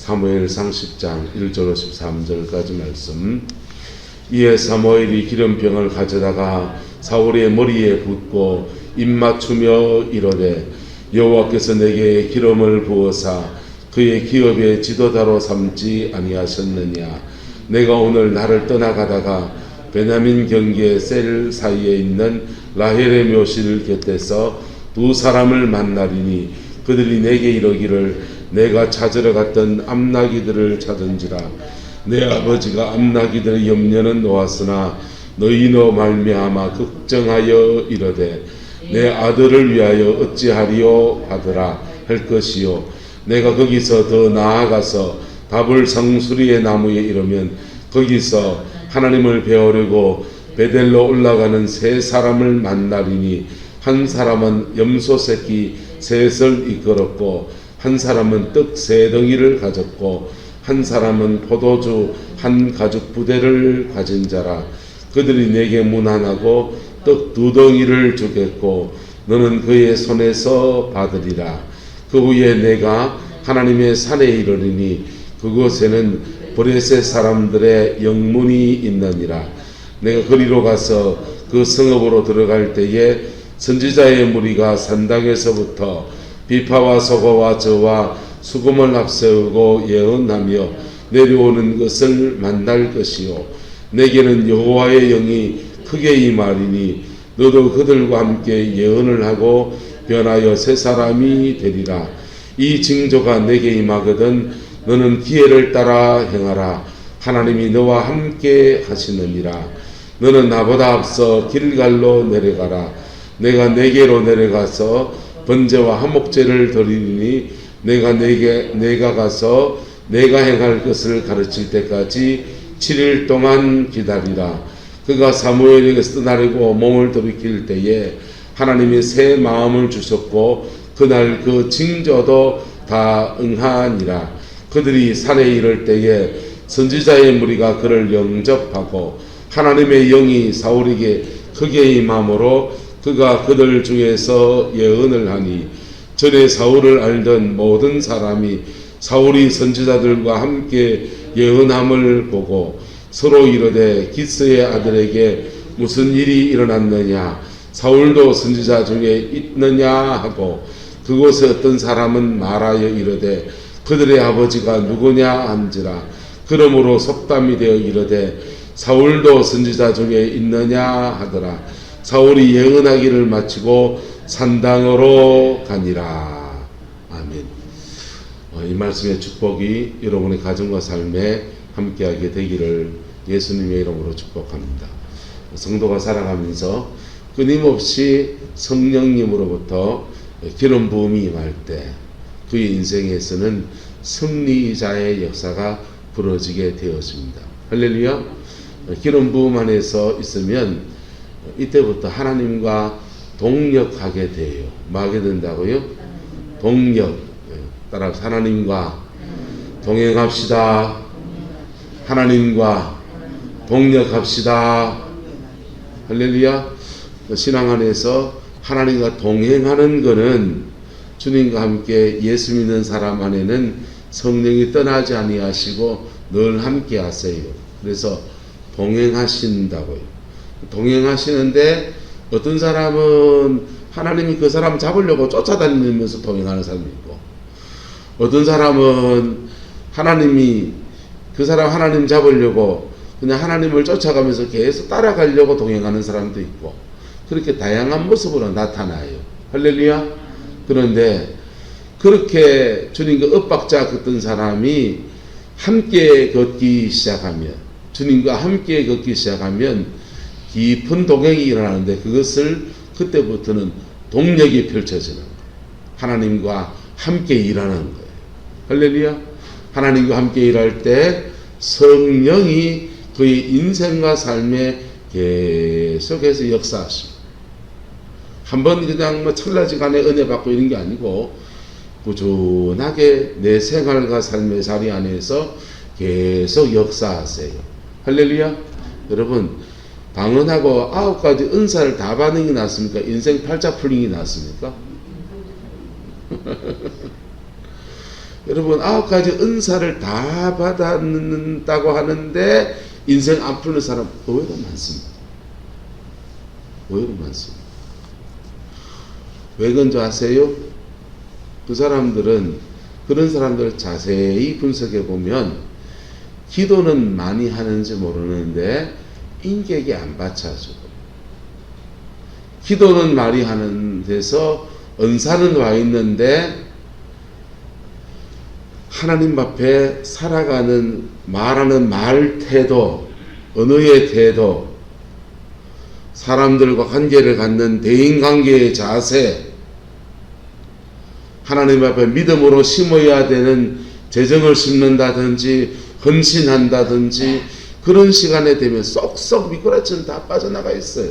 사무엘상 10장 1절로 13절까지 말씀. 이에 사무엘이 기름병을 가져다가 사울의 머리에 붓고 입맞추며 이르되 여호와께서 내게 기름을 부어사 그의 기업의 지도자로 삼지 아니하셨느냐. 내가 오늘 나를 떠나가다가 베냐민 경계 셀 사이에 있는 라헬의 묘실 곁에서 두 사람을 만나리니 그들이 내게 이르기를 내가 찾으러 갔던 암나기들을 찾은지라. 내 아버지가 암나기들의 염려는 놓았으나 너희로 말미암아 걱정하여 이르되 내 아들을 위하여 어찌하리요 하더라 할 것이요. 내가 거기서 더 나아가서 답을 상수리의 나무에 이르면 거기서 하나님을 배우려고 베델로 올라가는 세 사람을 만나리니 한 사람은 염소 새끼 셋을 이끌었고 한 사람은 떡 세 덩이를 가졌고 한 사람은 포도주 한 가죽 부대를 가진 자라. 그들이 내게 문안하고 떡 두 덩이를 주겠고 너는 그의 손에서 받으리라. 그 후에 내가 하나님의 산에 이르리니 그곳에는 브레셋 사람들의 영문이 있느니라. 내가 그리로 가서 그 성읍으로 들어갈 때에 선지자의 무리가 산당에서부터 비파와 소고와 저와 수금을 앞세우고 예언하며 내려오는 것을 만날 것이요. 내게는 여호와의 영이 크게 임하리니 너도 그들과 함께 예언을 하고 변하여 새 사람이 되리라. 이 징조가 내게 임하거든 너는 기회를 따라 행하라. 하나님이 너와 함께 하시느니라. 너는 나보다 앞서 길갈로 내려가라. 내가 내게로 내려가서 번제와 화목제를 드리니 내가 가서 내가 행할 것을 가르칠 때까지 7일 동안 기다리라. 그가 사무엘에게서 떠나려고 몸을 돌이킬 때에 하나님이 새 마음을 주셨고 그날 그 징조도 다 응하니라. 그들이 산에 이를 때에 선지자의 무리가 그를 영접하고 하나님의 영이 사울에게 크게 임함으로 그가 그들 중에서 예언을 하니 전에 사울을 알던 모든 사람이 사울이 선지자들과 함께 예언함을 보고 서로 이르되 기스의 아들에게 무슨 일이 일어났느냐. 사울도 선지자 중에 있느냐 하고 그곳에 어떤 사람은 말하여 이르되 그들의 아버지가 누구냐 한지라. 그러므로 속담이 되어 이르되 사울도 선지자 중에 있느냐 하더라. 사울이 예언하기를 마치고 산당으로 가니라. 아멘. 이 말씀의 축복이 여러분의 가정과 삶에 함께하게 되기를 예수님의 이름으로 축복합니다. 성도가 살아가면서 끊임없이 성령님으로부터 기름 부음이 임할 때 그의 인생에서는 승리자의 역사가 벌어지게 되었습니다. 할렐루야. 기름 부음 안에서 있으면 이때부터 하나님과 동력하게 돼요. 뭐 하게 된다고요? 동력. 따라서 하나님과 동행합시다. 하나님과 동력합시다. 할렐루야. 신앙 안에서 하나님과 동행하는 것은 주님과 함께 예수 믿는 사람 안에는 성령이 떠나지 아니하시고 늘 함께 하세요. 그래서 동행하신다고요. 동행하시는데 어떤 사람은 하나님이 그 사람 잡으려고 쫓아다니면서 동행하는 사람이 있고 어떤 사람은 하나님이 그 사람 하나님 잡으려고 그냥 하나님을 쫓아가면서 계속 따라가려고 동행하는 사람도 있고 그렇게 다양한 모습으로 나타나요. 할렐루야. 그런데 그렇게 주님과 엇박자 걷던 사람이 함께 걷기 시작하면 주님과 함께 걷기 시작하면 깊은 동행이 일어나는데 그것을 그때부터는 동력이 펼쳐지는 거예요. 하나님과 함께 일하는 거예요. 할렐루야. 하나님과 함께 일할 때 성령이 그의 인생과 삶에 계속해서 역사하십니다. 한번 그냥 뭐 찰나지간에 은혜 받고 이런 게 아니고 꾸준하게 내 생활과 삶의 자리 안에서 계속 역사하세요. 할렐루야. 여러분 방언하고 9가지 은사를 다 반응이 났습니까? 인생 팔자 풀링이 났습니까? 여러분 9가지 은사를 다 받았다고 하는데 인생 안 풀는 사람 의외로 많습니다. 의외로 많습니다. 왜 그런지 아세요? 그 사람들은 그런 사람들을 자세히 분석해 보면 기도는 많이 하는지 모르는데 인격이 안 받쳐주고, 기도는 많이 하는 데서 은사는 와 있는데 하나님 앞에 살아가는 말하는 말 태도, 언어의 태도, 사람들과 관계를 갖는 대인관계의 자세, 하나님 앞에 믿음으로 심어야 되는 재정을 심는다든지 헌신한다든지 그런 시간에 되면 쏙쏙 미꾸라지는 다 빠져나가 있어요.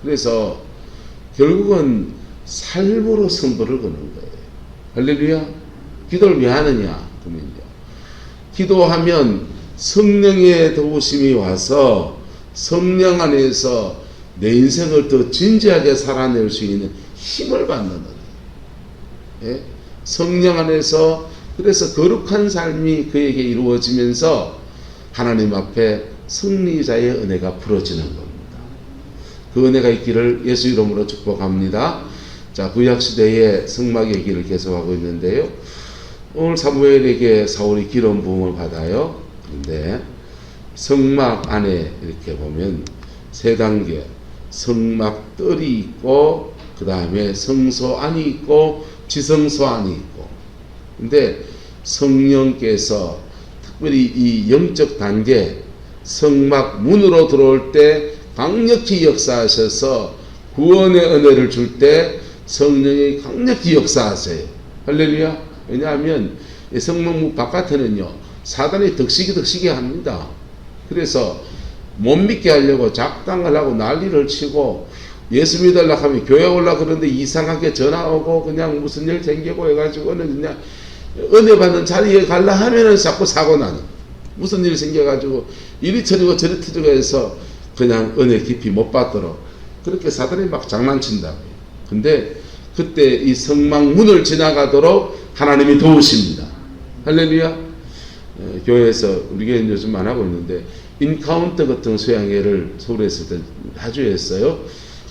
그래서 결국은 삶으로 승부를 거는 거예요. 할렐루야. 기도를 왜 하느냐 그러면요, 기도하면 성령의 도우심이 와서 성령 안에서 내 인생을 더 진지하게 살아낼 수 있는 힘을 받는 거예요. 예? 성령 안에서 그래서 거룩한 삶이 그에게 이루어지면서 하나님 앞에 승리자의 은혜가 풀어지는 겁니다. 그 은혜가 있기를 예수 이름으로 축복합니다. 자, 구약시대의 성막 얘기를 계속하고 있는데요, 오늘 사무엘에게 사울이 기름 부음을 받아요. 근데 성막 안에 이렇게 보면 세 단계, 성막 뜰이 있고 그 다음에 성소 안이 있고 지성소 안이 있고, 근데 성령께서 특별히 이 영적 단계 성막 문으로 들어올 때 강력히 역사하셔서 구원의 은혜를 줄 때 성령이 강력히 역사하세요. 할렐루야. 왜냐하면 성막문 바깥에는요 사단이 덕시기 합니다. 그래서 못 믿게 하려고 작당을 하고 난리를 치고 예수 믿으려고 하면 교회 오려고 그러는데 이상하게 전화 오고 그냥 무슨 일 생기고 해가지고는 그냥 은혜 받는 자리에 갈라 하면은 자꾸 사고 나는, 무슨 일 생겨가지고 이리 터지고 저리 터지고 해서 그냥 은혜 깊이 못 받도록 그렇게 사단이 막 장난친다고요. 근데 그때 이 성막 문을 지나가도록 하나님이 도우십니다. 할렐루야. 교회에서 우리 교회는 요즘 안 하고 있는데 인카운터 같은 수양회를 서울에서 자주 했어요.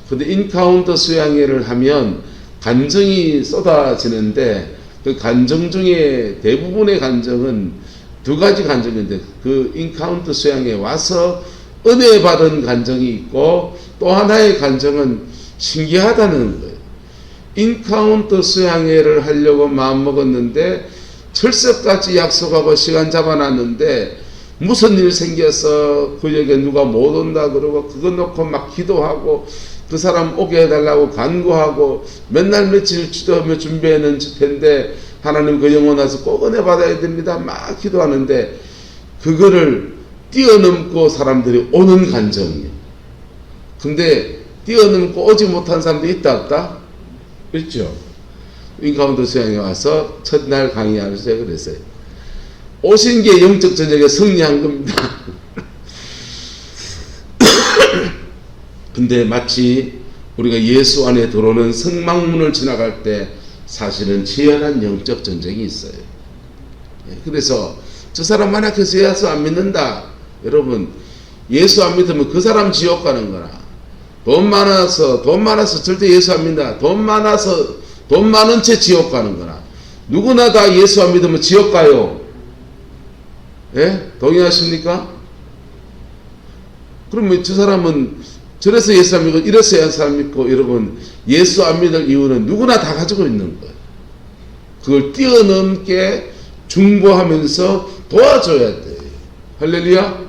근데 인카운터 수양회를 하면 간정이 쏟아지는데 그 간정 중에 대부분의 간정은 두 가지 간정인데 그 인카운터 수양회에 와서 은혜 받은 간정이 있고 또 하나의 간정은 신기하다는 거예요. 인카운터 수양회를 하려고 마음먹었는데 철석같이 약속하고 시간 잡아놨는데 무슨 일 생겨서 그에게 누가 못 온다 그러고 그거 놓고 막 기도하고 그 사람 오게 해달라고 간구하고 맨날 며칠 기도하며 준비하는 집회인데 하나님 그 영혼 와서 꼭 은혜 받아야 됩니다 막 기도하는데 그거를 뛰어넘고 사람들이 오는 간정이에요. 근데 뛰어넘고 오지 못한 사람들이 있다 없다? 있죠. 인카운터 수양에 와서 첫날 강의하면서 제가 그랬어요. 오신 게 영적 전쟁에 승리한 겁니다. 근데 마치 우리가 예수 안에 들어오는 성막문을 지나갈 때 사실은 치열한 영적 전쟁이 있어요. 그래서 저 사람 만약해서 예수 안 믿는다. 여러분 예수 안 믿으면 그 사람 지옥 가는 거라. 돈 많아서 절대 예수 안 믿는다. 돈 많은 채 지옥 가는 거라. 누구나 다 예수 안 믿으면 지옥 가요. 예? 동의하십니까? 그러면 저 사람은 저래서 예수 안 믿고 이래서 예수 안 믿고, 여러분 예수 안 믿을 이유는 누구나 다 가지고 있는 거예요. 그걸 뛰어넘게 중보하면서 도와줘야 돼요. 할렐루야.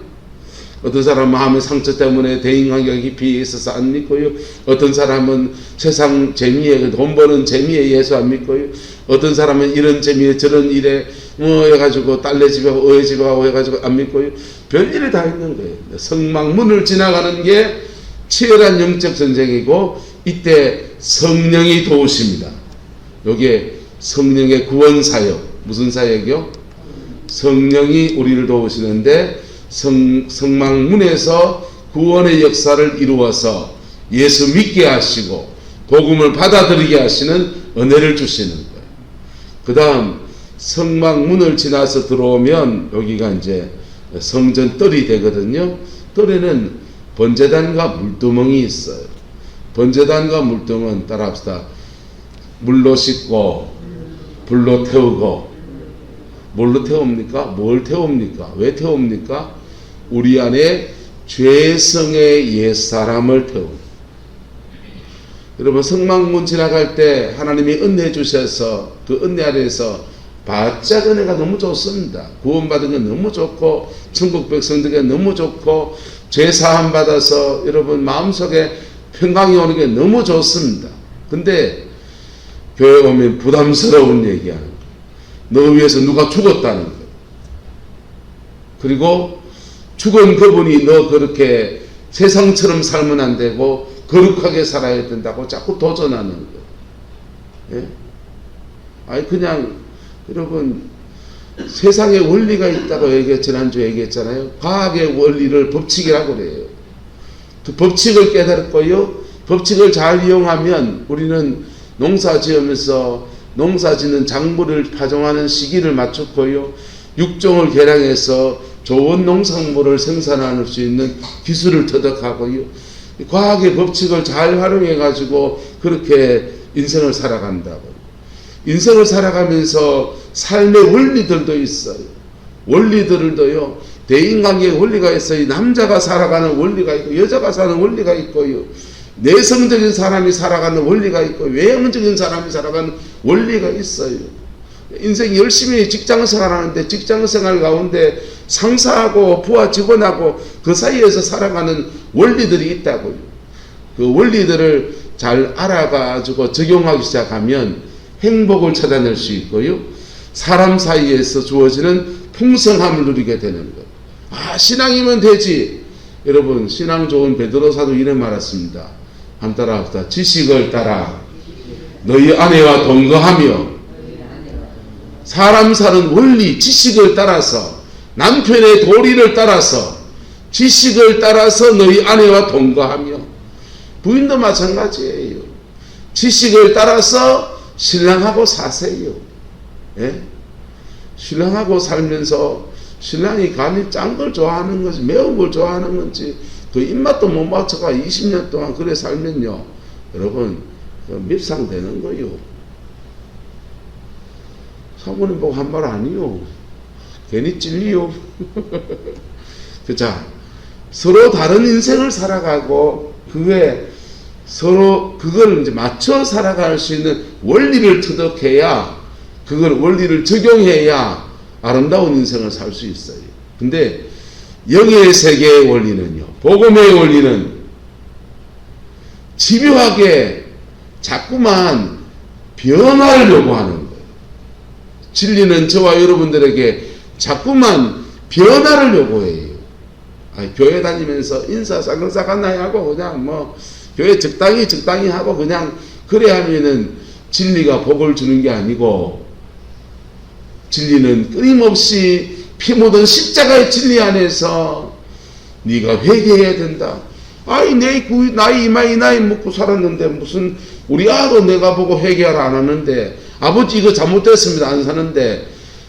어떤 사람은 마음의 상처 때문에 대인관계가 깊이 있어서 안 믿고요. 어떤 사람은 세상 재미에, 돈 버는 재미에 예수 안 믿고요. 어떤 사람은 이런 재미에 저런 일에 해가지고 딸네 집에 가고 어의 집에 가고 해가지고 안 믿고요. 별일이 다 있는 거예요. 성막문을 지나가는 게 치열한 영적 전쟁이고 이때 성령이 도우십니다. 여기에 성령의 구원 사역, 무슨 사역이요? 성령이 우리를 도우시는데 성막문에서 구원의 역사를 이루어서 예수 믿게 하시고 복음을 받아들이게 하시는 은혜를 주시는 거예요. 그 다음 성막문을 지나서 들어오면 여기가 이제 성전 뜰이 되거든요. 뜰에는 번제단과 물두멍이 있어요. 번제단과 물두멍은 따라합시다. 물로 씻고 불로 태우고. 뭘로 태웁니까? 뭘 태웁니까? 왜 태웁니까? 우리 안에 죄성의 옛사람을 태웁니다. 여러분, 성막문 지나갈 때 하나님이 은혜 주셔서 그 은혜 아래에서 바짝 은혜가 너무 좋습니다. 구원받은 게 너무 좋고 천국 백성들에게 너무 좋고 죄 사함 받아서 여러분 마음속에 평강이 오는 게 너무 좋습니다. 근데 교회 오면 부담스러운 얘기하는 거예요. 너 위해서 누가 죽었다는 거예요. 그리고 죽은 그분이 너 그렇게 세상처럼 살면 안 되고 거룩하게 살아야 된다고 자꾸 도전하는 거예요. 예? 아니 그냥 여러분 세상에 원리가 있다고 지난주에 얘기했잖아요. 과학의 원리를 법칙이라고 그래요. 그 법칙을 깨달았고요. 법칙을 잘 이용하면 우리는 농사 지으면서 농사 짓는 작물을 파종하는 시기를 맞췄고요. 육종을 개량해서 좋은 농산물을 생산할 수 있는 기술을 터득하고요. 과학의 법칙을 잘 활용해 가지고 그렇게 인생을 살아간다고. 인생을 살아가면서 삶의 원리들도 있어요. 원리들도요. 대인관계의 원리가 있어요. 남자가 살아가는 원리가 있고 여자가 사는 원리가 있고요. 내성적인 사람이 살아가는 원리가 있고 외형적인 사람이 살아가는 원리가 있어요. 인생 열심히 직장생활 하는데 직장생활 가운데 상사하고 부하 직원하고 그 사이에서 살아가는 원리들이 있다고요. 그 원리들을 잘 알아가지고 적용하기 시작하면 행복을 찾아낼 수 있고요. 사람 사이에서 주어지는 풍성함을 누리게 되는 거예요. 아, 신앙이면 되지. 여러분, 신앙 좋은 베드로 사도 이래 말했습니다. 한 따라 합시다. 지식을 따라 너희 아내와 동거하며 사람 사는 원리, 지식을 따라서 남편의 도리를 따라서 지식을 따라서 너희 아내와 동거하며 부인도 마찬가지예요. 지식을 따라서 신랑하고 사세요. 예? 신랑하고 살면서 신랑이 간이 짠 걸 좋아하는 건지 매운 걸 좋아하는 건지 그 입맛도 못 맞춰가 20년 동안 그래 살면요. 여러분 밉상되는 거요. 사모님 보고 한 말 아니요. 괜히 찔리요. 자, 서로 다른 인생을 살아가고 그게 서로 그걸 이제 맞춰 살아갈 수 있는 원리를 터득해야 그걸 원리를 적용해야 아름다운 인생을 살 수 있어요. 근데 영의 세계의 원리는요. 복음의 원리는 집요하게 자꾸만 변화를 요구하는 거예요. 진리는 저와 여러분들에게 자꾸만 변화를 요구해요. 교회 다니면서 인사 사근사간나이 하고 그냥 뭐 교회 적당히 하고 그냥 그래 하면은 진리가 복을 주는 게 아니고 진리는 끊임없이 피 묻은 십자가의 진리 안에서 네가 회개해야 된다. 아이 내 나이 이마이 나이 먹고 살았는데 무슨 우리 아도 내가 보고 회개하라 안 하는데 아버지 이거 잘못됐습니다 안 사는데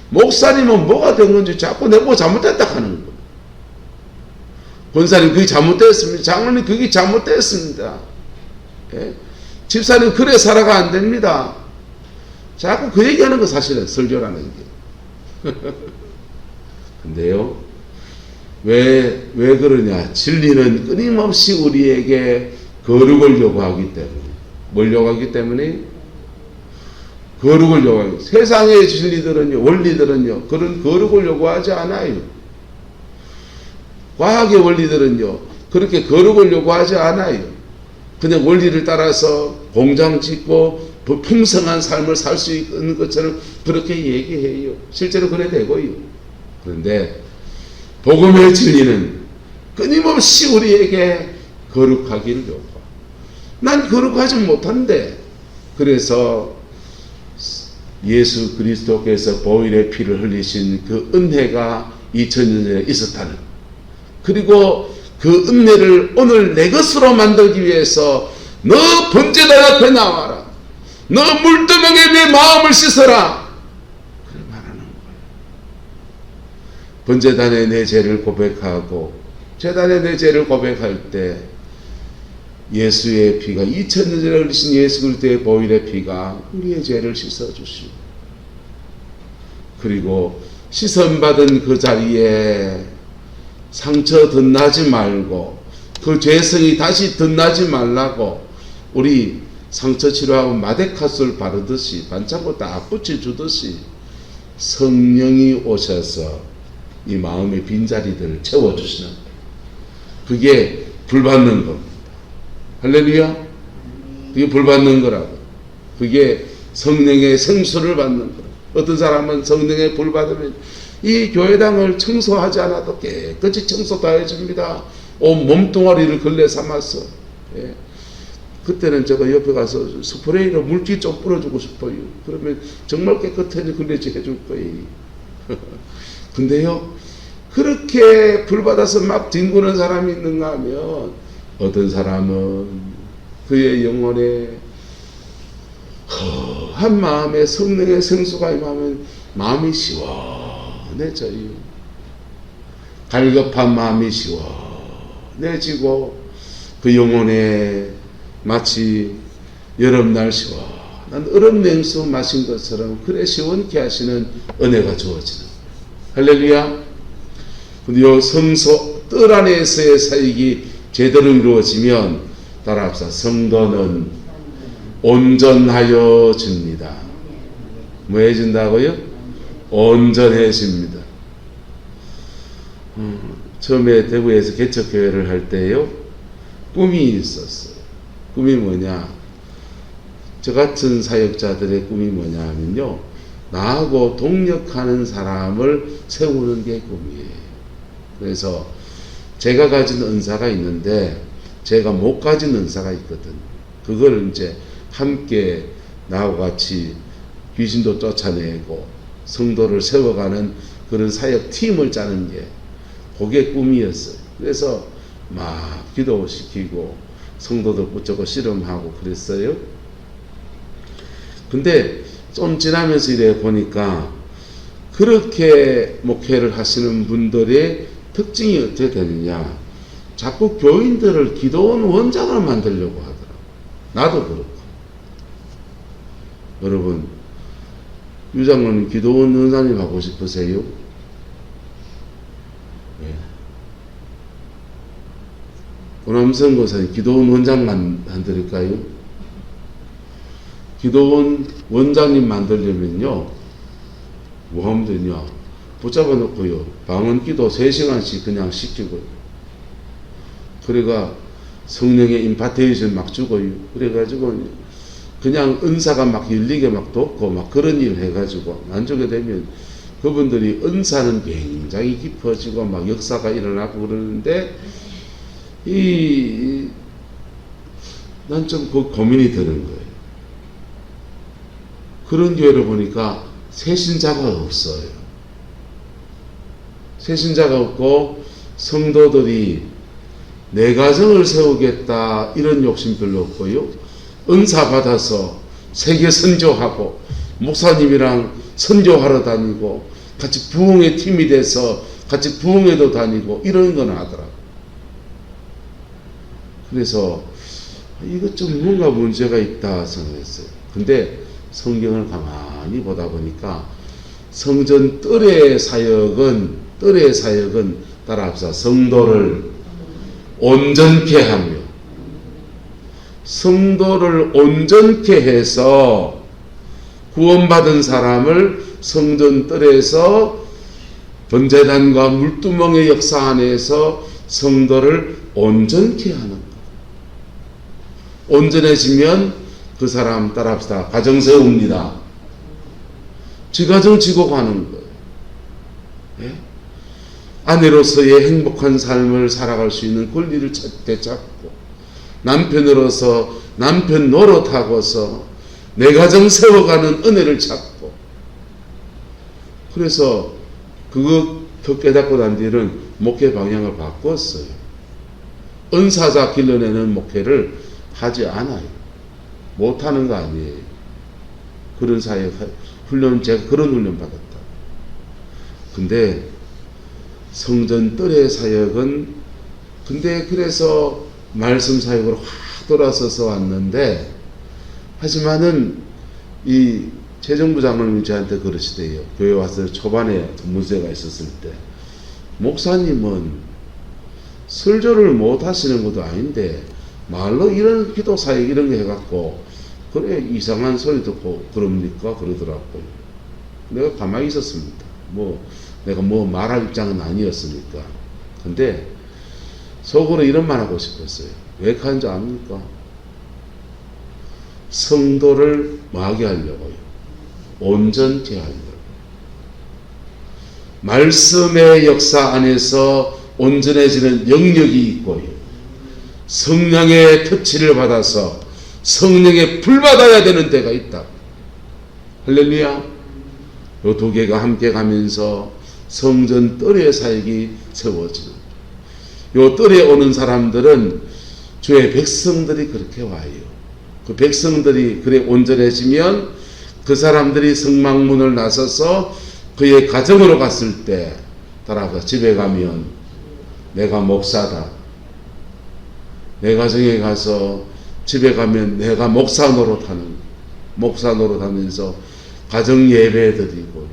목사님은 뭐가 된 건지 자꾸 내보고 잘못됐다 하는 거예요. 권사님 그게 잘못됐습니다. 장로님 그게 잘못됐습니다. 예? 집사님 그래 살아가 안 됩니다. 자꾸 그 얘기하는 거 사실은 설교라는 게. 근데요 왜 그러냐. 진리는 끊임없이 우리에게 거룩을 요구하기 때문에. 뭘 요구하기 때문에? 거룩을 요구하기. 세상의 진리들은요 원리들은요 그런 거룩을 요구하지 않아요. 과학의 원리들은요 그렇게 거룩을 요구하지 않아요. 그냥 원리를 따라서 공장 짓고 풍성한 삶을 살 수 있는 것처럼 그렇게 얘기해요. 실제로 그래 되고요. 그런데 복음의 진리는 끊임없이 우리에게 거룩하기를 요구해요. 난 거룩하지 못한데. 그래서 예수 그리스도께서 보혈의 피를 흘리신 그 은혜가 2000년 전에 있었다는, 그리고 그 은혜를 오늘 내 것으로 만들기 위해서 너 번제단 앞에 나와라. 너 물두멍에 내 마음을 씻어라. 그런 말하는 번제단에 내 죄를 고백하고 제단에 내 죄를 고백할 때 예수의 피가 2000년 전에 흘리신 예수 그리스도의 보혈의 피가 우리의 죄를 씻어주시고 그리고 씻음받은 그 자리에 상처 덧나지 말고 그 죄성이 다시 덧나지 말라고 우리 상처 치료하고 마데카솔 바르듯이 반창고 딱 붙여주듯이 성령이 오셔서 이 마음의 빈자리들을 채워주시는 거예요. 그게 불받는 겁니다. 할렐루야. 그게 불받는 거라고. 그게 성령의 생수를 받는 거라고. 어떤 사람은 성령의 불 받으면 이 교회당을 청소하지 않아도 깨끗이 청소 다 해줍니다. 온 몸뚱아리를 걸레 삼아서. 예. 그때는 제가 옆에 가서 스프레이로 물기 좀 뿌려주고 싶어요. 그러면 정말 깨끗하게 걸레질 해줄 거예요. 근데요, 그렇게 불받아서 막 뒹구는 사람이 있는가 하면 어떤 사람은 그의 영혼에 한 마음에 성령의 생수가 임하면 마음이 시원해져요. 갈급한 마음이 시원해지고 그 영혼에 마치 여름날 시원한 얼음 냉수 마신 것처럼 그래 시원케 하시는 은혜가 주어지는 할렐루야. 근데 요 성소 뜰 안에서의 사역이 제대로 이루어지면 따라합시다. 성도는 온전하여집니다. 뭐 해진다고요? 온전해집니다. 처음에 대구에서 개척교회를 할 때요 꿈이 있었어요. 꿈이 뭐냐? 저 같은 사역자들의 꿈이 뭐냐 하면요, 나하고 동력하는 사람을 세우는 게 꿈이에요. 그래서 제가 가진 은사가 있는데 제가 못 가진 은사가 있거든. 그걸 이제 함께 나하고 같이 귀신도 쫓아내고 성도를 세워가는 그런 사역 팀을 짜는 게 그게 꿈이었어요. 그래서 막 기도시키고 성도들 붙잡고 씨름하고 그랬어요. 근데 좀 지나면서 이래 보니까 그렇게 목회를 하시는 분들의 특징이 어떻게 되느냐, 자꾸 교인들을 기도원 원장을 만들려고 하더라고요. 나도 그렇고. 여러분, 유장로님 기도원 원장님 하고 싶으세요? 예. 고남성 고사님 기도원 원장만 만들까요? 기도원 원장님 만들려면요, 뭐 하면 되냐? 붙잡아 놓고요, 방언 기도 3시간씩 그냥 시키고요. 그래가 성령의 임파테이션 막 주고요. 그래가지고 그냥 은사가 막 열리게 막 돕고 막 그런 일 해가지고 나중에 되면 그분들이 은사는 굉장히 깊어지고 막 역사가 일어나고 그러는데 난 좀 그 고민이 드는 거예요. 그런 교회를 보니까 새신자가 없어요. 새신자가 없고 성도들이 내 가정을 세우겠다 이런 욕심 별로 없고요. 은사 받아서 세계 선교하고 목사님이랑 선교하러 다니고 같이 부흥의 팀이 돼서 같이 부흥회도 다니고 이런 건 하더라고요. 그래서 이거 좀 뭔가 문제가 있다 생각했어요. 근데 성경을 가만히 보다 보니까 성전 뜰의 사역은 따라합시다. 성도를 온전케 하며, 성도를 온전케 해서 구원받은 사람을 성전 뜰에서 번제단과 물두멍의 역사 안에서 성도를 온전케 하는 것. 온전해지면 그 사람 따라합시다. 가정 세웁니다. 지 가정 지고 가는 거예요. 예? 아내로서의 행복한 삶을 살아갈 수 있는 권리를 되찾고, 남편으로서 남편 노릇하고서 내 가정 세워가는 은혜를 찾고, 그래서 그거 더 깨닫고 난 뒤는 목회 방향을 바꿨어요. 은사자 길러내는 목회를 하지 않아요. 못하는 거 아니에요. 그런 사역 훈련, 제가 그런 훈련 받았다. 근데 성전 뜰의 사역은 근데 그래서 말씀 사역으로 확 돌아서서 왔는데 하지만은 이 최정부 장로님이 저한테 그러시대요. 교회 와서 초반에 문제가 있었을 때 목사님은 설교를 못 하시는 것도 아닌데 말로 이런 기도 사역 이런 거 해갖고 그래 이상한 소리 듣고 그럽니까? 그러더라고요. 내가 가만히 있었습니다. 내가 말할 입장은 아니었으니까. 근데 속으로 이런 말 하고 싶었어요. 왜 그런지 압니까? 성도를 뭐하게 하려고요? 온전케 하려고. 말씀의 역사 안에서 온전해지는 영역이 있고요. 성령의 터치를 받아서 성령의 불 받아야 되는 때가 있다. 할렐루야. 요 두 개가 함께 가면서 성전 뜰의 사역이 세워지는. 요 뜰에 오는 사람들은 주의 백성들이 그렇게 와요. 그 백성들이 그래 온전해지면 그 사람들이 성막문을 나서서 그의 가정으로 갔을 때 따라가 집에 가면 내가 목사다. 내 가정에 가서 집에 가면 내가 목사 노릇하면서 가정 예배 드리고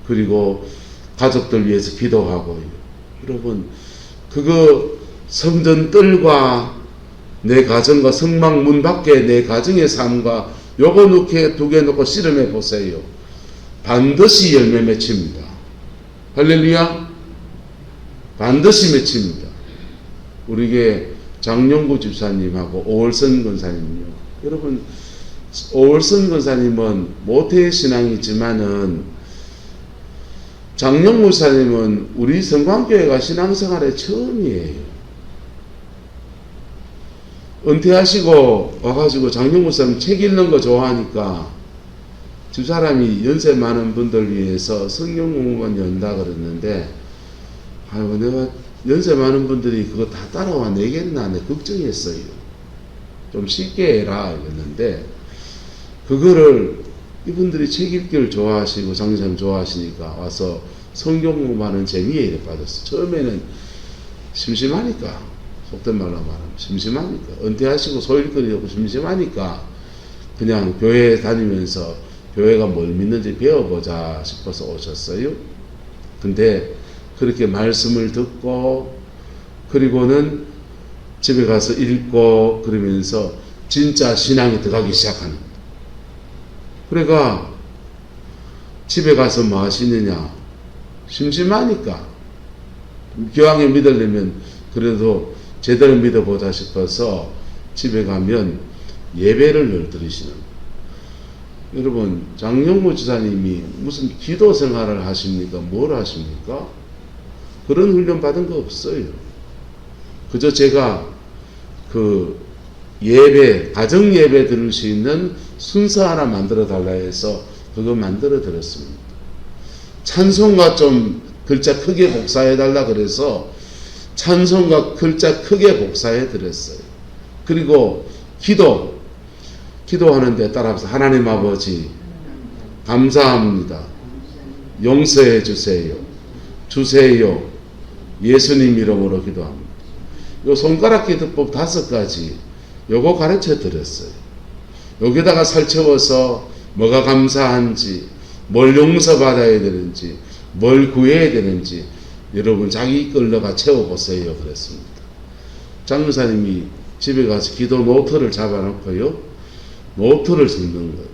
그리고 가족들 위해서 기도하고요. 여러분 그거 성전 뜰과 내 가정과 성막 문 밖에 내 가정의 삶과 요거 두 개 놓고 씨름해 보세요. 반드시 열매 맺힙니다. 할렐루야. 반드시 맺힙니다. 우리에게 장영구 집사님하고 오월선 권사님요. 여러분 오월선 권사님은 모태 신앙이지만은 장영구 목사님은 우리 성광교회가 신앙생활의 처음이에요. 은퇴하시고 와가지고 장영구 목사님 책 읽는 거 좋아하니까 집사람이 연세 많은 분들 위해서 성경 공부만 연다 그랬는데 아이고 내가 연세 많은 분들이 그거 다 따라와 내겠나 내 걱정했어요. 좀 쉽게 해라 이랬는데 그거를 이분들이 책 읽기를 좋아하시고 장로님 좋아하시니까 와서 성경 공부하는 재미에 이래 빠졌어. 처음에는 심심하니까 속된 말로 말하면 심심하니까 은퇴하시고 소일거리 없고 심심하니까 그냥 교회 다니면서 교회가 뭘 믿는지 배워보자 싶어서 오셨어요. 근데 그렇게 말씀을 듣고 그리고는 집에 가서 읽고 그러면서 진짜 신앙이 들어가기 시작하는 거예요. 그러니까 집에 가서 뭐 하시느냐 심심하니까 교황에 믿으려면 그래도 제대로 믿어보자 싶어서 집에 가면 예배를 늘 드리시는 거예요. 여러분 장영모 지사님이 무슨 기도 생활을 하십니까? 뭘 하십니까? 그런 훈련 받은 거 없어요. 그저 제가 그 예배, 가정 예배 들을 수 있는 순서 하나 만들어 달라 해서 그거 만들어 드렸습니다. 찬송가 좀 글자 크게 복사해 달라 그래서 찬송가 글자 크게 복사해 드렸어요. 그리고 기도하는데 따라서 하나님 아버지 감사합니다. 용서해 주세요. 예수님 이름으로 기도합니다. 요 손가락 기도법 5가지 요거 가르쳐 드렸어요. 여기다가 살채워서 뭐가 감사한지 뭘 용서받아야 되는지 뭘 구해야 되는지 여러분 자기 걸러가 채워보세요 그랬습니다. 장로사님이 집에 가서 기도 노트를 잡아놓고요 노트를 적는 거예요.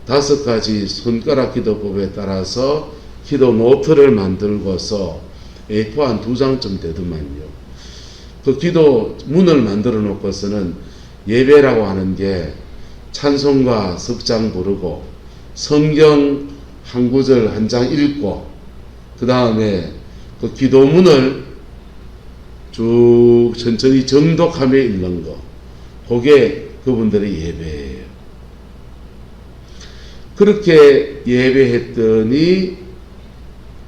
5가지 손가락 기도법에 따라서 기도 노트를 만들고서 A4 한 2장쯤 되더만요. 그 기도 문을 만들어 놓고서는 예배라고 하는 게 찬송가 석장 부르고 성경 한 구절 한 장 읽고 그 다음에 그 기도문을 쭉 천천히 정독하며 읽는 거 그게 그분들의 예배예요. 그렇게 예배했더니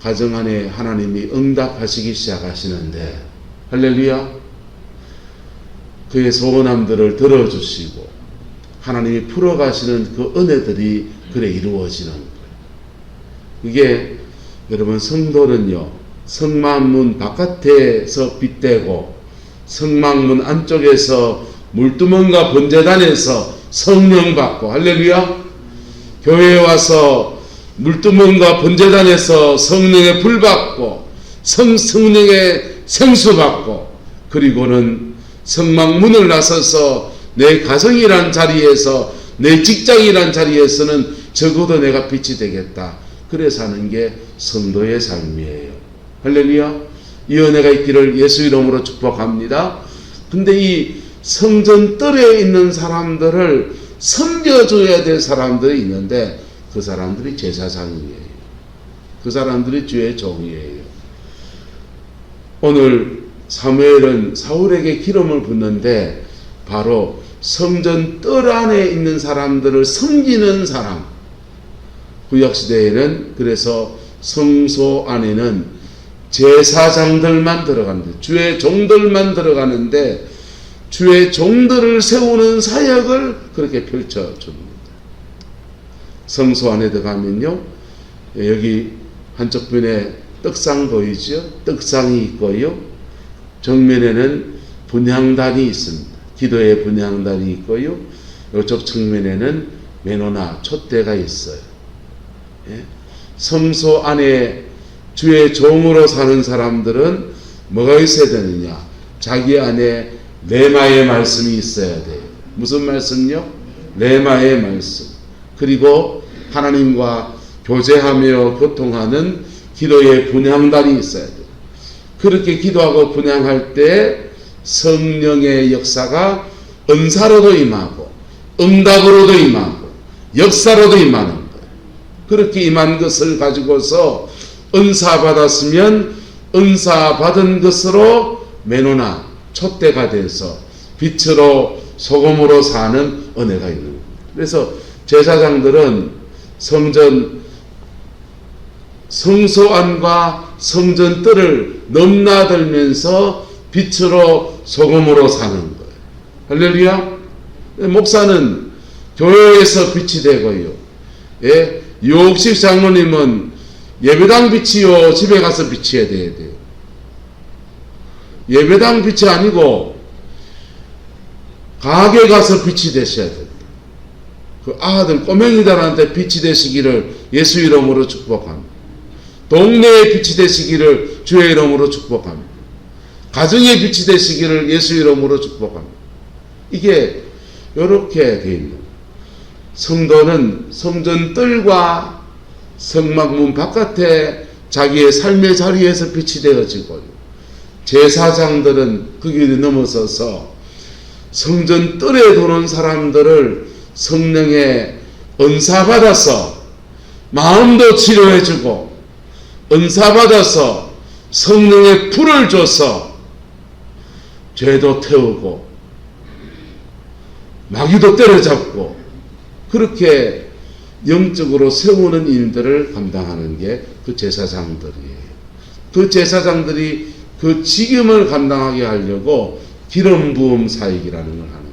가정 안에 하나님이 응답하시기 시작하시는데 할렐루야. 그의 소원함들을 들어주시고 하나님이 풀어가시는 그 은혜들이 그래 이루어지는 거예요. 이게 여러분 성도는요 성막문 바깥에서 빗대고 성막문 안쪽에서 물두멍과 번제단에서 성령 받고, 할렐루야. 교회에 와서 물두멍과 번제단에서 성령의 불 받고 성령의 생수 받고, 그리고는 성막문을 나서서 내 가정이란 자리에서, 내 직장이란 자리에서는 적어도 내가 빛이 되겠다. 그래 사는 게 성도의 삶이에요. 할렐루야. 이 은혜가 있기를 예수 이름으로 축복합니다. 근데 이 성전 뜰에 있는 사람들을 섬겨줘야 될 사람들이 있는데, 그 사람들이 제사장이에요. 그 사람들이 주의 종이에요. 오늘 사무엘은 사울에게 기름을 붓는데 바로 성전 뜰 안에 있는 사람들을 섬기는 사람. 구약시대에는 그래서 성소 안에는 제사장들만 들어가는데, 주의 종들만 들어가는데 주의 종들을 세우는 사역을 그렇게 펼쳐줍니다. 성소 안에 들어가면요, 여기 한쪽 면에 떡상 보이죠? 떡상이 있고요, 정면에는 분향단이 있습니다. 기도의 분향단이 있고요, 이쪽 측면에는 메노나 촛대가 있어요. 예? 성소 안에 주의 종으로 사는 사람들은 뭐가 있어야 되느냐? 자기 안에 레마의 말씀이 있어야 돼요. 무슨 말씀요? 레마의 말씀. 그리고 하나님과 교제하며 교통하는 기도의 분향단이 있어야 돼요. 그렇게 기도하고 분향할 때 성령의 역사가 은사로도 임하고 응답으로도 임하고 역사로도 임하는 거예요. 그렇게 임한 것을 가지고서 은사 받았으면 은사 받은 것으로 메노나 촛대가 돼서 빛으로 소금으로 사는 은혜가 있는 거예요. 그래서 제사장들은 성소 안과 성전 뜰을 넘나들면서 빛으로 소금으로 사는 거예요. 할렐루야. 목사는 교회에서 빛이 되고요. 예? 유옥식 장로님은 예배당 빛이요, 집에 가서 빛이어야 돼요. 예배당 빛이 아니고 가게 가서 빛이 되셔야 됩니다. 그 아들 꼬맹이들한테 빛이 되시기를 예수 이름으로 축복합니다. 동네에 빛이 되시기를 주의 이름으로 축복합니다. 가정에 빛이 되시기를 예수 이름으로 축복합니다. 이게 이렇게 되어 있는, 성도는 성전 뜰과 성막문 바깥에 자기의 삶의 자리에서 빛이 되어지고요, 제사장들은 그 길을 넘어서서 성전 뜰에 도는 사람들을 성령의 은사 받아서 마음도 치료해주고, 은사 받아서 성령의 불을 줘서 죄도 태우고 마귀도 때려잡고, 그렇게 영적으로 세우는 일들을 감당하는 게 그 제사장들이에요. 그 제사장들이 그 직임을 감당하게 하려고 기름 부음 사역이라는 걸 하는 거예요.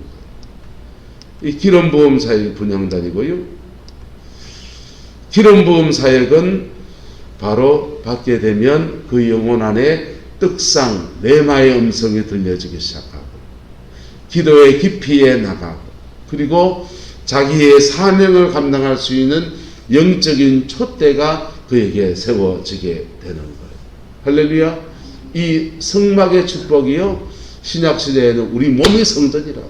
이 기름 부음 사역이 분향단이고요. 기름 부음 사역은 바로 받게 되면 그 영혼 안에 떡상 레마의 음성이 들려지기 시작하고, 기도의 깊이에 나가고, 그리고 자기의 사명을 감당할 수 있는 영적인 촛대가 그에게 세워지게 되는 거예요. 할렐루야. 이 성막의 축복이요, 신약시대에는 우리 몸이 성전이라고,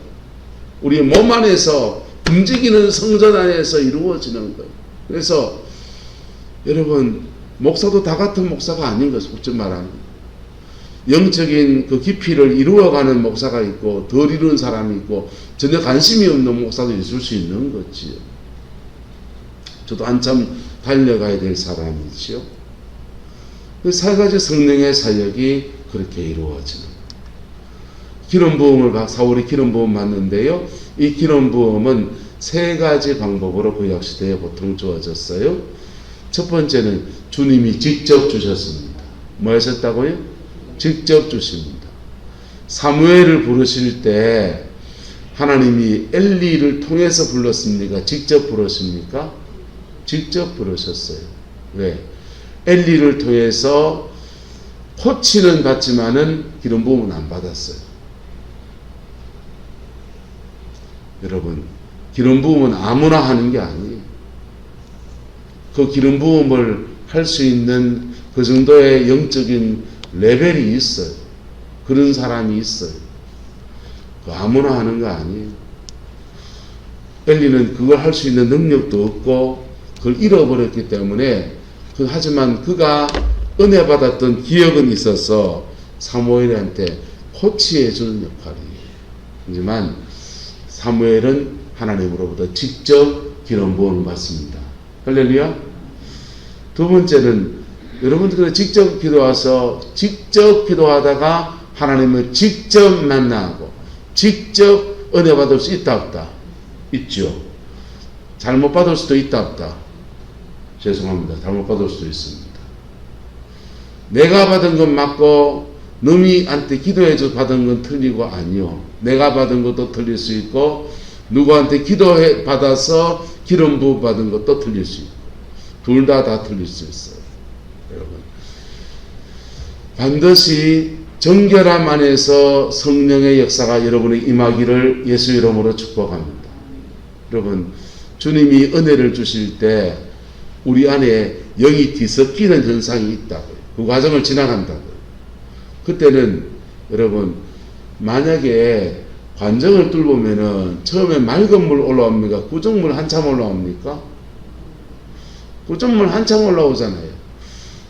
우리 몸 안에서 움직이는 성전 안에서 이루어지는 거예요. 그래서 여러분, 목사도 다 같은 목사가 아닌 것을 솔직히 말하는, 영적인 그 깊이를 이루어가는 목사가 있고 덜 이루는 사람이 있고 전혀 관심이 없는 목사도 있을 수 있는 거지요. 저도 한참 달려가야 될 사람이지요. 그 세 가지 성령의 사역이 그렇게 이루어지는, 기름 부음을 사울이 기름 부음 받는데요, 이 기름 부음은 세 가지 방법으로 구약 시대에 보통 주어졌어요. 첫 번째는 주님이 직접 주셨습니다. 뭐 하셨다고요? 직접 주십니다. 사무엘을 부르실 때 하나님이 엘리를 통해서 불렀습니까? 직접 부르십니까? 직접 부르셨어요. 왜? 엘리를 통해서 코치는 받지만은 기름 부음은 안 받았어요. 여러분, 기름 부음은 아무나 하는 게 아니에요. 그 기름 부음을 할 수 있는 그 정도의 영적인 레벨이 있어요. 그런 사람이 있어요. 그 아무나 하는 거 아니에요. 엘리는 그걸 할 수 있는 능력도 없고 그걸 잃어버렸기 때문에 하지만 그가 은혜 받았던 기억은 있어서 사무엘한테 코치해 주는 역할이에요. 하지만 사무엘은 하나님으로부터 직접 기름 부음을 받습니다. 할렐루야. 두 번째는 여러분들 직접 기도와서 직접 기도하다가 하나님을 직접 만나고 직접 은혜 받을 수 있다 없다? 있죠. 잘못 받을 수도 있다 없다? 죄송합니다. 잘못 받을 수도 있습니다. 내가 받은 건 맞고 너희한테 기도해줘 받은 건 틀리고 아니요. 내가 받은 것도 틀릴 수 있고 누구한테 기도해 받아서 기름 부어 받은 것도 틀릴 수 있고 둘 다 틀릴 수 있어요. 여러분, 반드시 정결함 안에서 성령의 역사가 여러분의 임하기를 예수 이름으로 축복합니다. 여러분, 주님이 은혜를 주실 때 우리 안에 영이 뒤섞이는 현상이 있다고요. 그 과정을 지나간다고요. 그때는 여러분, 만약에 관정을 뚫으면은 처음에 맑은 물 올라옵니까? 구정물 한참 올라옵니까? 구정물 한참 올라오잖아요.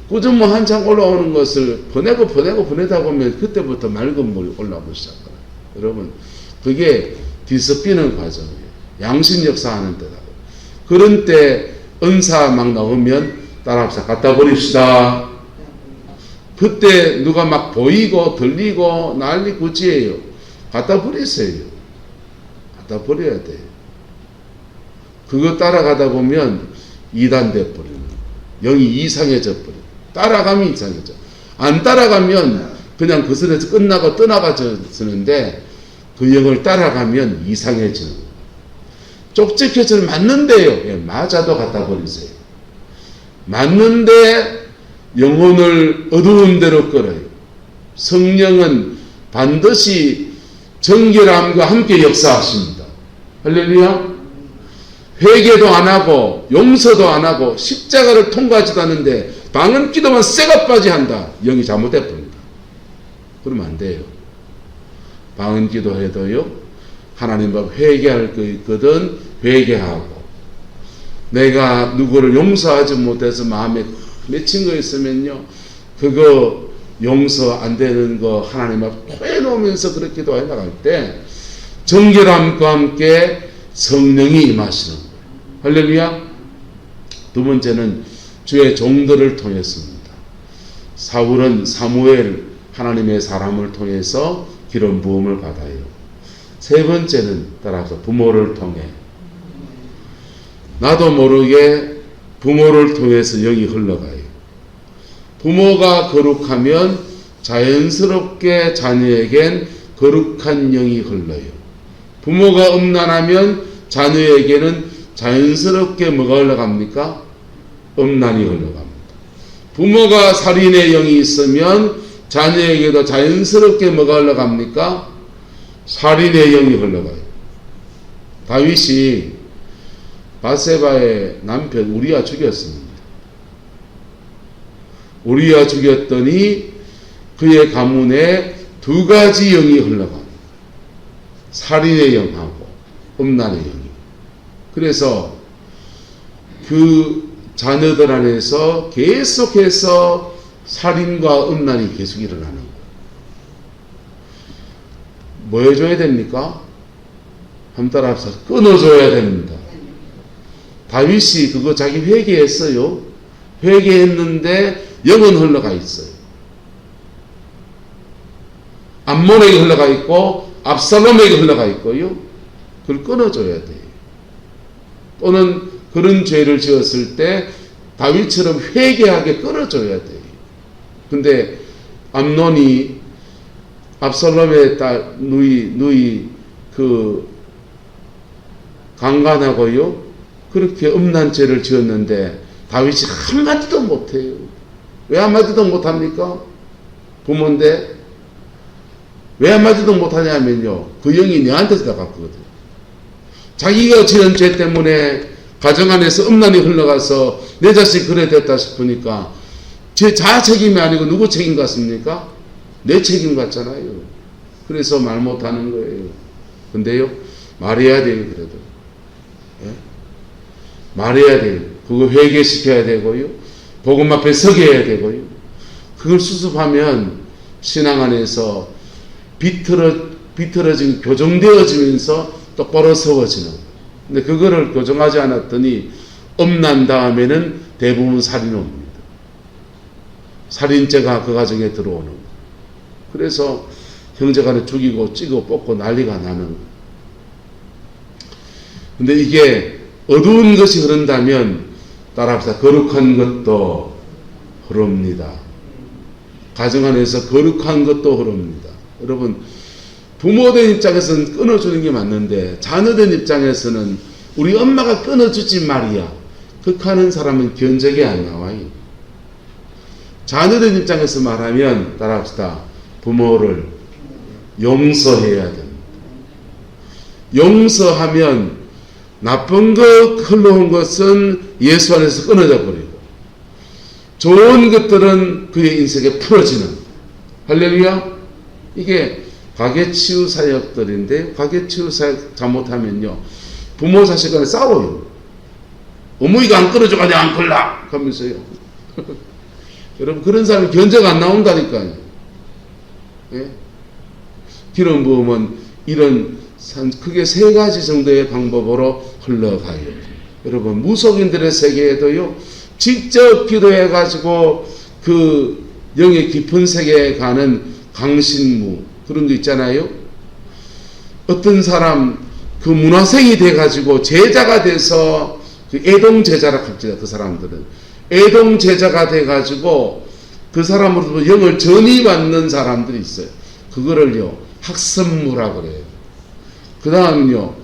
구정물 한참 올라오는 것을 보내다 보면 그때부터 맑은 물이 올라오기 시작해요. 여러분, 그게 뒤섞이는 과정이에요. 양신 역사하는 때다. 그런 때 은사 막 나오면 따라합시다. 갖다 버립시다. 그때 누가 막 보이고 들리고 난리 구지예요. 갖다 버리세요. 갖다 버려야 돼요. 그거 따라가다 보면 이단돼 버리는, 영이 이상해져 버려. 따라가면 이상해져. 안 따라가면 그냥 그 선에서 끝나고 떠나가지는데 그 영을 따라가면 이상해지는 거예요. 쪽집게처럼 맞는데요. 예, 맞아도 갖다 버리세요. 맞는데 영혼을 어두운 데로 끌어요. 성령은 반드시 정결함과 함께 역사하십니다. 할렐루야. 회개도 안 하고 용서도 안 하고 십자가를 통과하지도 않는데 방언 기도만 쇠가빠지 한다. 영이 잘못돼 버립니다. 그러면 안 돼요. 방언 기도해도요, 하나님 앞 회개할 거 있거든 회개하고, 내가 누구를 용서하지 못해서 마음에 맺힌 거 있으면요, 그거 용서 안 되는 거 하나님 앞 토해놓으면서 그렇게 기도해 나갈 때 정결함과 함께 성령이 임하시는 거예요. 할렐루야. 두 번째는 주의 종들을 통했습니다. 사울은 사무엘 하나님의 사람을 통해서 기름 부음을 받아요. 세 번째는 따라서 부모를 통해, 나도 모르게 부모를 통해서 영이 흘러가요. 부모가 거룩하면 자연스럽게 자녀에겐 거룩한 영이 흘러요. 부모가 음란하면 자녀에게는 자연스럽게 뭐가 흘러갑니까? 음란이 흘러갑니다. 부모가 살인의 영이 있으면 자녀에게도 자연스럽게 뭐가 흘러갑니까? 살인의 영이 흘러가요. 다윗이 바세바의 남편 우리야 죽였습니다. 우리야 죽였더니 그의 가문에 두 가지 영이 흘러갑니다. 살인의 영하고 음란의 영이. 그래서 그 자녀들 안에서 계속해서 살인과 음란이 계속 일어나는 거예요. 뭐 해줘야 됩니까? 한 따라 합시다. 끊어줘야 됩니다. 다윗이 그거 자기 회개했어요. 회개했는데 영은 흘러가 있어요. 암몬에게 흘러가 있고 압살롬에게 흘러가 있고요. 그걸 끊어줘야 돼요. 또는 그런 죄를 지었을 때 다윗처럼 회개하게 끊어줘야 돼요. 근데 암논이 압살롬의 딸 누이 그 강간하고요, 그렇게 음란 죄를 지었는데 다윗이 한마디도 못해요. 왜 한마디도 못합니까? 부모인데 왜 한마디도 못하냐면요, 그 영이 내한테서 다 갔거든. 자기가 지은 죄 때문에 가정 안에서 음란이 흘러가서 내 자식 그래 됐다 싶으니까 제 자아 책임이 아니고 누구 책임 같습니까? 내 책임 같잖아요. 그래서 말 못하는 거예요. 근데요, 말해야 돼요. 그래도 예? 말해야 돼요. 그거 회개시켜야 되고요, 복음 앞에 서게 해야 되고요. 그걸 수습하면 신앙 안에서 비틀어진 교정되어지면서 똑바로 서워지는. 근데 그거를 교정하지 않았더니 엄난 다음에는 대부분 살인이 옵니다. 살인죄가 그 가정에 들어오는 거예요. 그래서 형제간에 죽이고 찌고 뽑고 난리가 나는 거예요. 근데 이게 어두운 것이 흐른다면 따라합시다. 거룩한 것도 흐릅니다. 가정 안에서 거룩한 것도 흐릅니다. 여러분, 부모된 입장에서는 끊어주는 게 맞는데 자녀된 입장에서는 우리 엄마가 끊어주지 말이야, 극하는 사람은 견적이 안 나와요. 자녀된 입장에서 말하면 따라합시다. 부모를 용서해야 됩니다. 용서하면 나쁜 것 흘러온 것은 예수 안에서 끊어져 버리고 좋은 것들은 그의 인생에 풀어지는. 할렐루야. 이게 가계치유사역들인데, 가계치유사역 잘못하면요, 부모 자식 간에 싸워요. 어머니가 안 끌어줘가지고 안 끌라 하면서요. 여러분, 그런 사람이 견제가 안 나온다니까요. 예? 기름 부음은 이런 크게 세 가지 정도의 방법으로 흘러가요. 여러분, 무속인들의 세계에도요, 직접 기도해가지고 그 영의 깊은 세계에 가는 강신무, 그런 거 있잖아요. 어떤 사람 그 문화생이 돼가지고 제자가 돼서, 그 애동제자라고 합니다. 그 사람들은 애동제자가 돼가지고 그 사람으로부터 영을 전이받는 사람들이 있어요. 그거를요, 학습무라 그래요. 그 다음은요,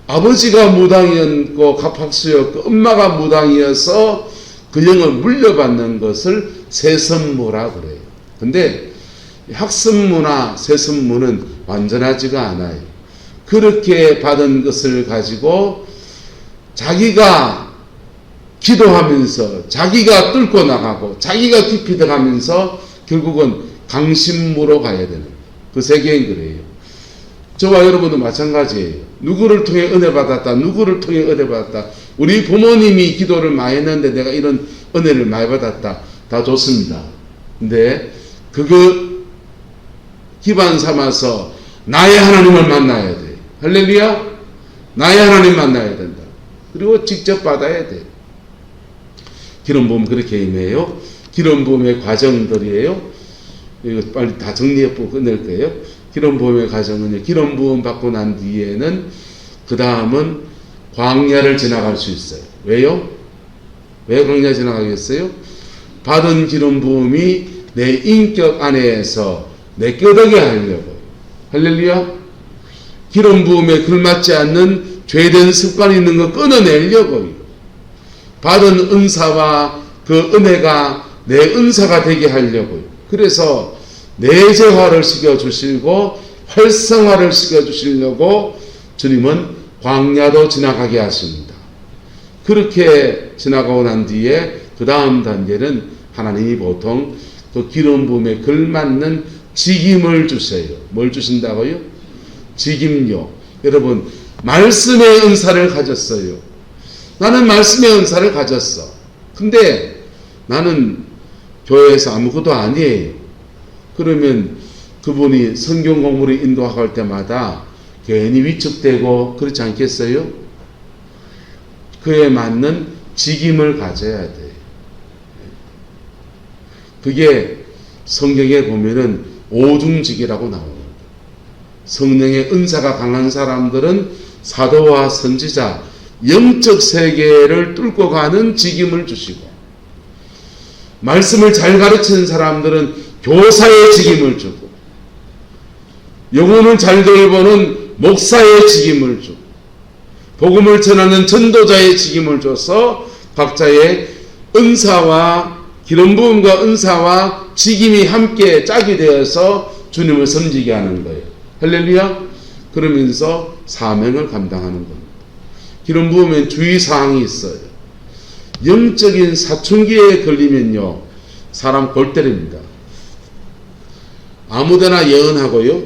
아버지가 무당이었고 갑학수였고 엄마가 무당이어서 그 영을 물려받는 것을 세선무라 그래요. 근데 학습무나 세선무는 완전하지가 않아요. 그렇게 받은 것을 가지고 자기가 기도하면서 자기가 뚫고 나가고 자기가 깊이 들어가면서 결국은 강신무로 가야 되는, 그 세계인 거예요. 저와 여러분도 마찬가지예요. 누구를 통해 은혜 받았다, 누구를 통해 은혜 받았다. 우리 부모님이 기도를 많이 했는데 내가 이런 은혜를 많이 받았다, 다 좋습니다. 근데 그거 기반 삼아서 나의 하나님을 만나야 돼. 할렐루야. 나의 하나님 만나야 된다. 그리고 직접 받아야 돼. 기름 부음 그렇게 임해요. 기름 부음의 과정들이에요. 이거 빨리 다 정리해보고 끝낼 거예요. 기름 부음의 과정은, 기름 부음 받고 난 뒤에는 그 다음은 광야를 지나갈 수 있어요. 왜요? 왜 광야 지나가겠어요? 받은 기름 부음이 내 인격 안에서 내 끄덕이 하려고. 할렐루야. 기름 부음에 걸맞지 않는 죄된 습관이 있는 거 끊어내려고. 받은 은사와 그 은혜가 내 은사가 되게 하려고요. 그래서 내재화를 시켜주시고 활성화를 시켜주시려고 주님은 광야도 지나가게 하십니다. 그렇게 지나가고 난 뒤에 그 다음 단계는 하나님이 보통 그 기름 부음에 걸맞는 직임을 주세요. 뭘 주신다고요? 직임요. 여러분, 말씀의 은사를 가졌어요. 나는 말씀의 은사를 가졌어. 근데 나는 교회에서 아무것도 아니에요. 그러면 그분이 성경 공부를 인도할 때마다 괜히 위축되고 그렇지 않겠어요? 그에 맞는 직임을 가져야 돼. 그게 성경에 보면은 오중직이라고 나옵니다. 성령의 은사가 강한 사람들은 사도와 선지자, 영적 세계를 뚫고 가는 직임을 주시고, 말씀을 잘 가르치는 사람들은 교사의 직임을 주고, 영혼을 잘 돌보는 목사의 직임을 주고, 복음을 전하는 전도자의 직임을 줘서 각자의 은사와 기름 부음과 은사와 직임이 함께 짝이 되어서 주님을 섬기게 하는 거예요. 할렐루야. 그러면서 사명을 감당하는 겁니다. 기름 부음엔 주의사항이 있어요. 영적인 사춘기에 걸리면요, 사람 골 때립니다. 아무데나 예언하고요,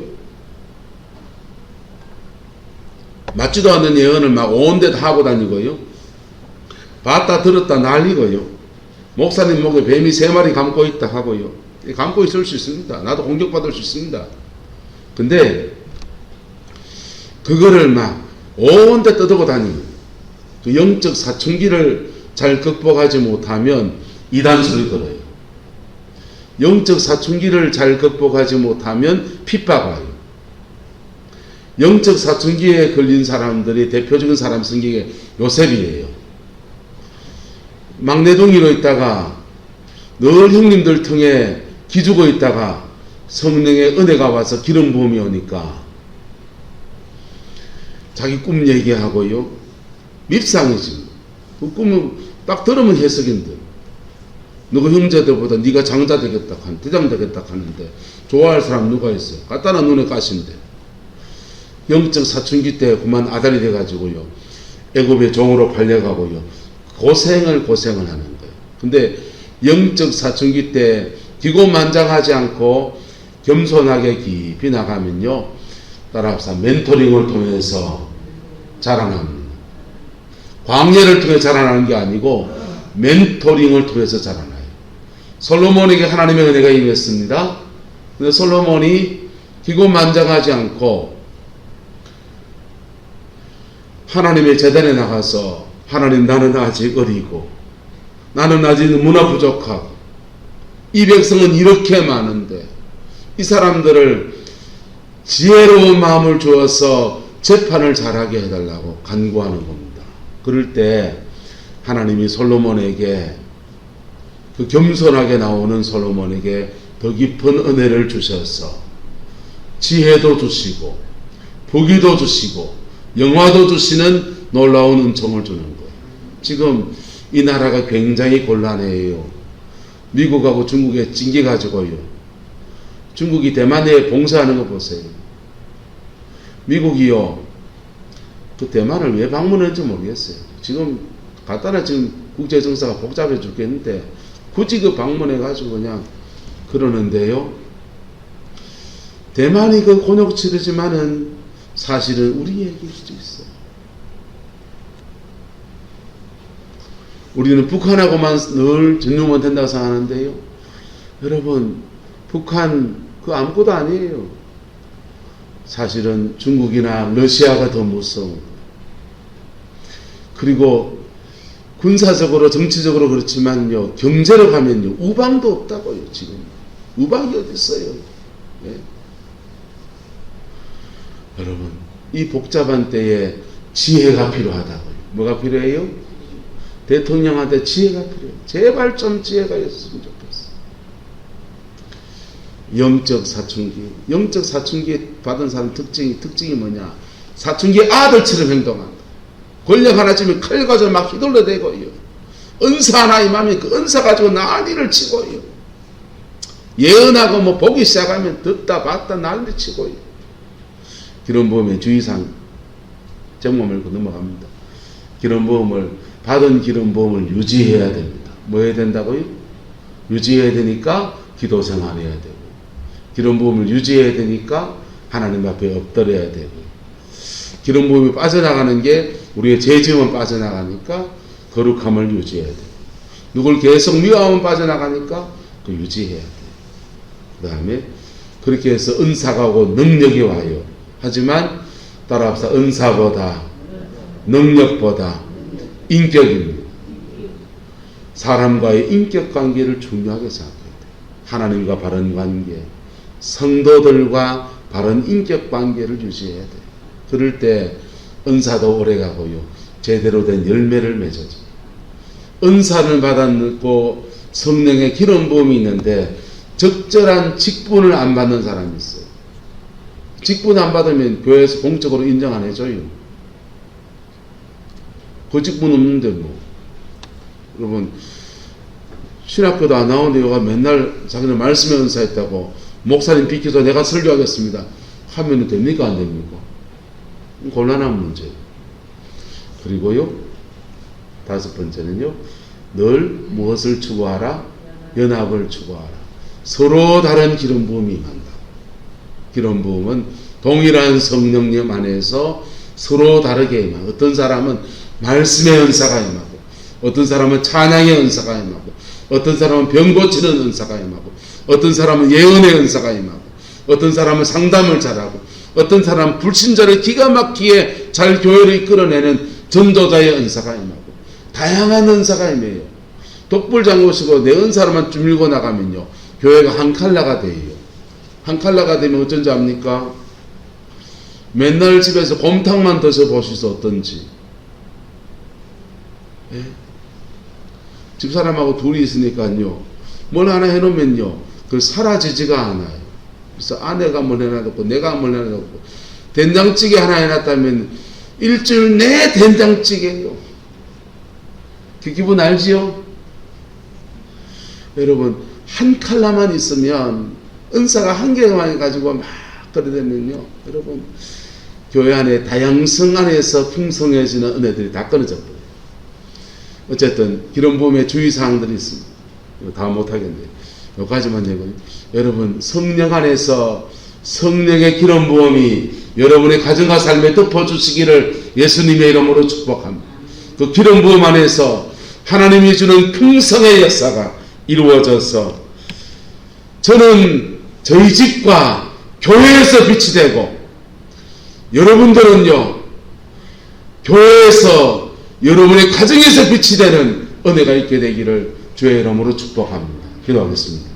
맞지도 않는 예언을 막 온 데 다 하고 다니고요, 봤다 들었다 날리고요, 목사님 목에 뱀이 3마리 감고 있다 하고요. 감고 있을 수 있습니다. 나도 공격받을 수 있습니다. 근데 그거를 막 온 데 떠들고 다니는 그 영적 사춘기를 잘 극복하지 못하면 이단 소리 들어요. 영적 사춘기를 잘 극복하지 못하면 핍박 와요. 영적 사춘기에 걸린 사람들이 대표적인 사람 성격이 요셉이에요. 막내둥이로 있다가 늘 형님들 통해 기죽어 있다가 성령의 은혜가 와서 기름 부음이 오니까 자기 꿈 얘기하고요, 밉상이지. 그 꿈은 딱 들으면 해석인데, 너가 형제들보다 네가 장자 되겠다, 대장 되겠다 하는데 좋아할 사람 누가 있어요? 갖다나 눈에 가신데. 영적 사춘기 때 그만 아달이 돼가지고요, 애굽의 종으로 팔려가고요, 고생을 하는 거예요. 근데 영적 사춘기 때 기고만장하지 않고 겸손하게 깊이 나가면요, 따라합시다. 멘토링을 통해서 자라납니다. 광야를 통해 자라나는 게 아니고 멘토링을 통해서 자라나요. 솔로몬에게 하나님의 은혜가 임했습니다. 근데 솔로몬이 기고만장하지 않고 하나님의 제단에 나가서, 하나님, 나는 아직 어리고 나는 아직 너무나 부족하고 이 백성은 이렇게 많은데 이 사람들을 지혜로운 마음을 주어서 재판을 잘하게 해달라고 간구하는 겁니다. 그럴 때 하나님이 솔로몬에게, 그 겸손하게 나오는 솔로몬에게 더 깊은 은혜를 주셔서 지혜도 주시고 부귀도 주시고 영화도 주시는 놀라운 은총을 주는 거예요. 지금 이 나라가 굉장히 곤란해요. 미국하고 중국에 찡겨가지고요. 중국이 대만에 봉쇄하는 거 보세요. 미국이요, 그 대만을 왜 방문했는지 모르겠어요. 지금 갖다나 지금 국제정세가 복잡해 죽겠는데 굳이 그 방문해가지고 그냥 그러는데요. 대만이 그 곤욕 치르지만은 사실은 우리 얘기일 수도 있어요. 우리는 북한하고만 늘 전용만 된다고 생각하는데요. 여러분, 북한 그 아무것도 아니에요. 사실은 중국이나 러시아가 더 무서운. 그리고 군사적으로 정치적으로 그렇지만요, 경제로 가면요, 우방도 없다고요. 지금 우방이 어디 있어요? 네. 여러분, 이 복잡한 때에 지혜가 필요하다고요. 뭐가 필요해요? 대통령한테 지혜가 필요해요. 제발 좀 지혜가 있었으면 좋겠어. 영적 사춘기. 영적 사춘기 받은 사람 특징이 뭐냐? 사춘기의 아들처럼 행동한다. 권력 하나 주면 칼 가지고 막 휘둘러대고요. 은사 하나 임하면 그 은사 가지고 난리를 치고요. 예언하고 뭐 보기 시작하면 듣다 봤다 난리치고요. 기름 부음의 주의사항 정말 넘어갑니다. 기름 부음을 받은 기름 부음을 유지해야 됩니다. 뭐 해야 된다고요? 유지해야 되니까 기도 생활해야 되고, 기름 부음을 유지해야 되니까 하나님 앞에 엎드려야 되고, 기름 부음이 빠져나가는 게 우리의 죄짐은 빠져나가니까 거룩함을 유지해야 되고, 누굴 계속 미워하면 빠져나가니까 그 유지해야 돼요. 그 다음에 그렇게 해서 은사가 오고 능력이 와요. 하지만 따라합시다. 은사보다 능력보다 인격입니다. 사람과의 인격 관계를 중요하게 생각해야 돼요. 하나님과 바른 관계, 성도들과 바른 인격 관계를 유지해야 돼요. 그럴 때 은사도 오래가고요, 제대로 된 열매를 맺어줘요. 은사를 받았고 성령의 기름 부음이 있는데 적절한 직분을 안 받는 사람이 있어요. 직분 안 받으면 교회에서 공적으로 인정 안 해줘요. 그 직분 없는데 뭐. 여러분, 신학교도 안 나오는데 여가 맨날 자기는 말씀에 은사했다고 목사님 비켜서 내가 설교하겠습니다 하면 됩니까 안 됩니까? 곤란한 문제예요. 그리고요 5번째는요 늘 무엇을 추구하라? 연합을 추구하라. 서로 다른 기름 부음이 임한다. 기름 부음은 동일한 성령님 안에서 서로 다르게 임하고, 어떤 사람은 말씀의 은사가 임하고, 어떤 사람은 찬양의 은사가 임하고, 어떤 사람은 병 고치는 은사가 임하고, 어떤 사람은 예언의 은사가 임하고, 어떤 사람은 상담을 잘하고, 어떤 사람은 불신자를 기가 막히게 잘 교회를 이끌어내는 전도자의 은사가 임하고, 다양한 은사가 임해요. 독불장구시고 내 은사로만 좀 밀고 나가면요 교회가 한 칼라가 돼요. 한 칼라가 되면 어쩐지 압니까? 맨날 집에서 곰탕만 드셔보시소 어떤지. 예? 집사람하고 둘이 있으니까요 뭘 하나 해놓으면요 그 사라지지가 않아요. 그래서 아내가 뭘 해놔놓고 내가 뭘 해놔놓고 된장찌개 하나 해놨다면 일주일 내 된장찌개요. 그 기분 알지요? 여러분 한 칼라만 있으면 은사가 한 개만 가지고 막 그래 되면요 여러분 교회 안에 다양성 안에서 풍성해지는 은혜들이 다 끊어져 버려요. 어쨌든 기름 부음의 주의사항들이 있습니다. 이거 다 못하겠네요. 여기까지만 얘기해요. 여러분 성령 안에서 성령의 기름 부음이 여러분의 가정과 삶에 덮어주시기를 예수님의 이름으로 축복합니다. 그 기름 부음 안에서 하나님이 주는 풍성의 역사가 이루어져서 저는 저희 집과 교회에서 빛이 되고 여러분들은요 교회에서 여러분의 가정에서 빛이 되는 은혜가 있게 되기를 주의 이름으로 축복합니다. 기도하겠습니다.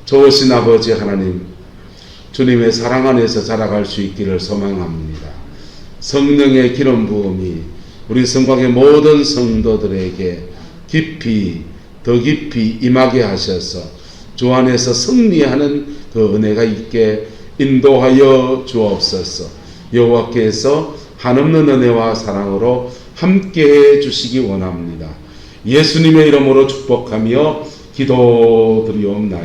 좋으신 아버지 하나님, 주님의 사랑 안에서 자라갈 수 있기를 소망합니다. 성령의 기름 부음이 우리 성곽의 모든 성도들에게 깊이 더 깊이 임하게 하셔서 주 안에서 승리하는 그 은혜가 있게 인도하여 주옵소서. 여호와께서 한없는 은혜와 사랑으로 함께해 주시기 원합니다. 예수님의 이름으로 축복하며 기도드리옵나이다.